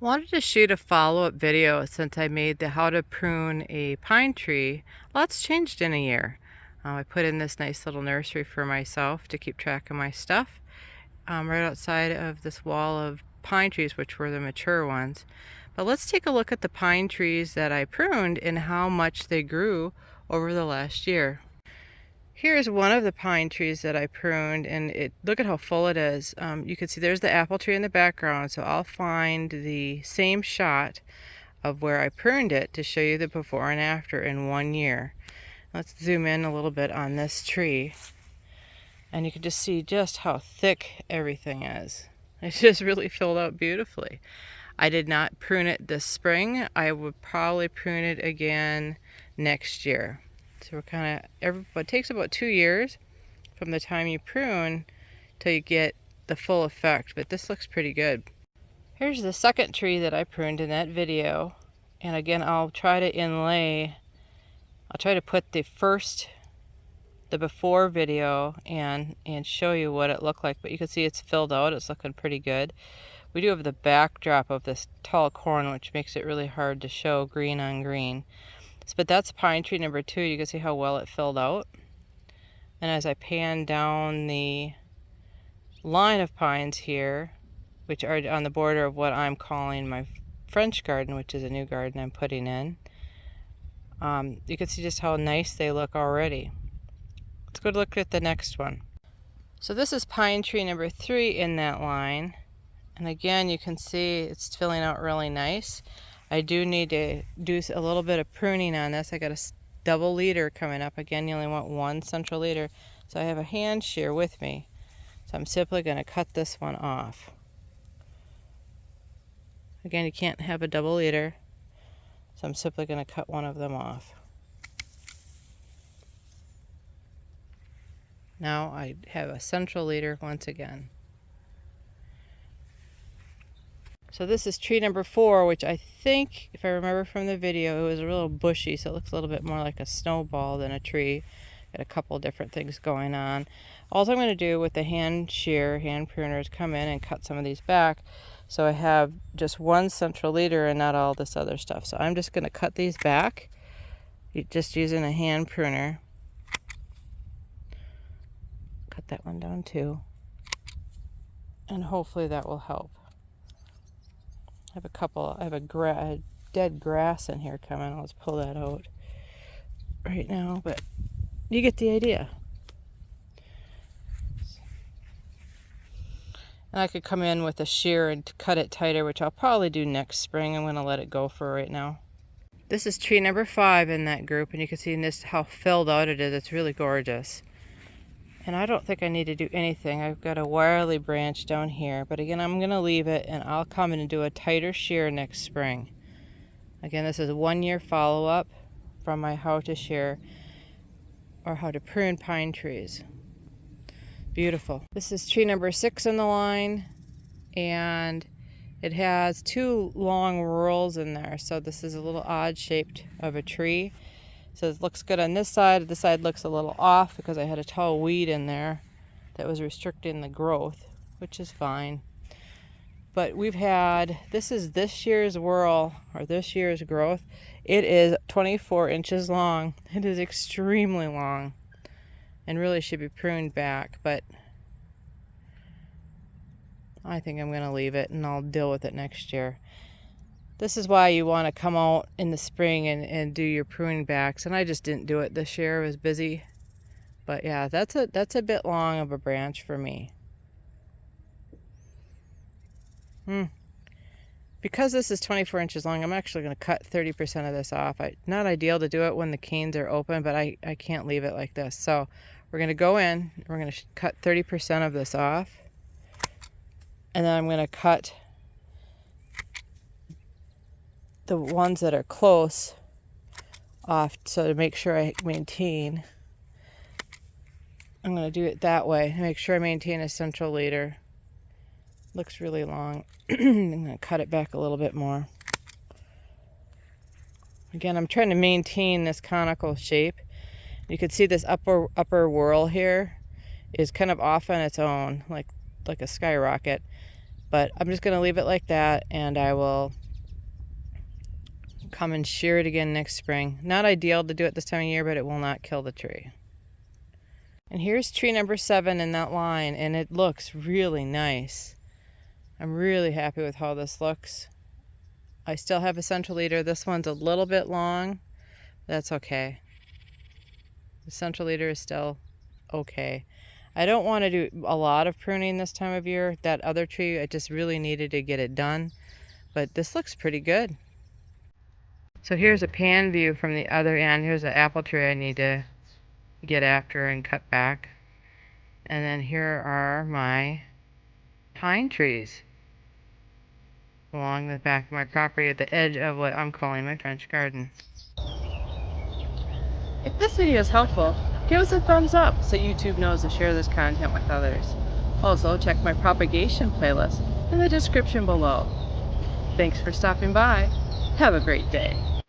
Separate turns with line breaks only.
Wanted to shoot a follow-up video since I made the how to prune a pine tree. Lots changed in a year. I put in this nice little nursery for myself to keep track of my stuff right outside of this wall of pine trees, which were the mature ones. But let's take a look at the pine trees that I pruned and how much they grew over the last year. Here's one of the pine trees that I pruned, and look at how full it is. You can see there's the apple tree in the background, so I'll find the same shot of where I pruned it to show you the before and after in 1 year. Let's zoom in a little bit on this tree, and you can just see just how thick everything is. It's just really filled out beautifully. I did not prune it this spring. I would probably prune it again next year. So we're kind of, it takes about 2 years from the time you prune till you get the full effect, but this looks pretty good. Here's the second tree that I pruned in that video. And again, I'll try to put the before video and show you what it looked like, but you can see it's filled out. It's looking pretty good. We do have the backdrop of this tall corn, which makes it really hard to show green on green. But that's pine tree number 2. You can see how well it filled out. And as I pan down the line of pines here, which are on the border of what I'm calling my French garden, which is a new garden I'm putting in, you can see just how nice they look already. Let's go look at the next one. So this is pine tree number 3 in that line. And again, you can see it's filling out really nice. I do need to do a little bit of pruning on this. I got a double leader coming up. Again, you only want 1 central leader. So I have a hand shear with me. So I'm simply going to cut this one off. Again, you can't have a double leader. So I'm simply going to cut one of them off. Now I have a central leader once again. So this is tree number 4, which I think, if I remember from the video, it was a little bushy, so it looks a little bit more like a snowball than a tree. Got a couple different things going on. All I'm going to do with the hand pruner is come in and cut some of these back, so I have just 1 central leader and not all this other stuff. So I'm just going to cut these back, just using a hand pruner. Cut that one down too, and hopefully that will help. I have a dead grass in here coming. I'll just pull that out right now, but you get the idea. And I could come in with a shear and cut it tighter, which I'll probably do next spring. I'm going to let it go for right now. This is tree number 5 in that group, and you can see in this how filled out it is. It's really gorgeous. And I don't think I need to do anything. I've got a wirely branch down here, but again, I'm going to leave it, and I'll come in and do a tighter shear next spring. Again, this is a 1 year follow-up from my how to shear or how to prune pine trees. Beautiful. This is tree number 6 in the line, and it has 2 long whorls in there, so this is a little odd shaped of a tree. So it looks good on this side. This side looks a little off because I had a tall weed in there that was restricting the growth, which is fine. But this is this year's whorl, or this year's growth. It is 24 inches long. It is extremely long and really should be pruned back, but I think I'm going to leave it and I'll deal with it next year. This is why you want to come out in the spring and do your pruning backs. And I just didn't do it this year. I was busy. But yeah, that's a bit long of a branch for me. Because this is 24 inches long, I'm actually going to cut 30% of this off. Not ideal to do it when the canes are open, but I can't leave it like this. So we're going to go in. We're going to cut 30% of this off. And then I'm going to cut the ones that are close off, so to make sure I maintain. I'm going to do it that way, make sure I maintain a central leader. Looks really long. I'm going to cut it back a little bit more. Again, I'm trying to maintain this conical shape. You can see this upper whorl here is kind of off on its own, like a skyrocket. But I'm just going to leave it like that, and I will come and shear it again next spring. Not ideal to do it this time of year, but it will not kill the tree. And here's tree number 7 in that line, and it looks really nice. I'm really happy with how this looks. I still have a central leader. This one's a little bit long. That's okay. The central leader is still okay. I don't want to do a lot of pruning this time of year. That other tree, I just really needed to get it done. But this looks pretty good. So here's a pan view from the other end. Here's an apple tree I need to get after and cut back. And then here are my pine trees along the back of my property at the edge of what I'm calling my French garden. If this video is helpful, give us a thumbs up so YouTube knows to share this content with others. Also, check my propagation playlist in the description below. Thanks for stopping by. Have a great day.